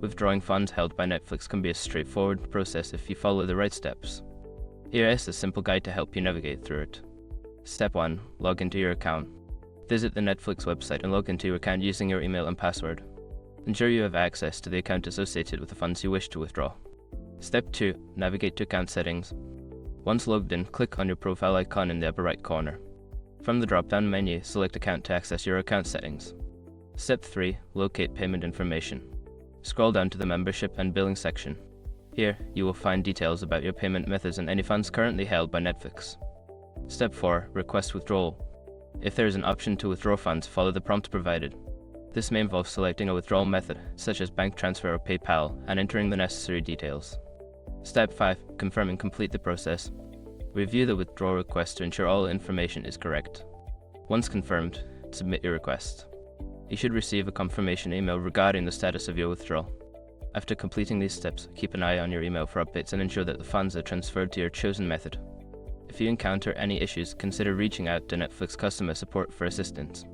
Withdrawing funds held by Netflix can be a straightforward process if you follow the right steps. Here is a simple guide to help you navigate through it. Step 1. Log into your account. Visit the Netflix website and log into your account using your email and password. Ensure you have access to the account associated with the funds you wish to withdraw. Step 2. Navigate to account settings. Once logged in, click on your profile icon in the upper right corner. From the drop-down menu, select Account to access your account settings. Step 3. Locate payment information. Scroll down to the Membership and Billing section. Here, you will find details about your payment methods and any funds currently held by Netflix. Step 4. Request withdrawal. If there is an option to withdraw funds, follow the prompt provided. This may involve selecting a withdrawal method, such as bank transfer or PayPal, and entering the necessary details. Step 5. Confirm and complete the process. Review the withdrawal request to ensure all information is correct. Once confirmed, submit your request. You should receive a confirmation email regarding the status of your withdrawal. After completing these steps, keep an eye on your email for updates and ensure that the funds are transferred to your chosen method. If you encounter any issues, consider reaching out to Netflix customer support for assistance.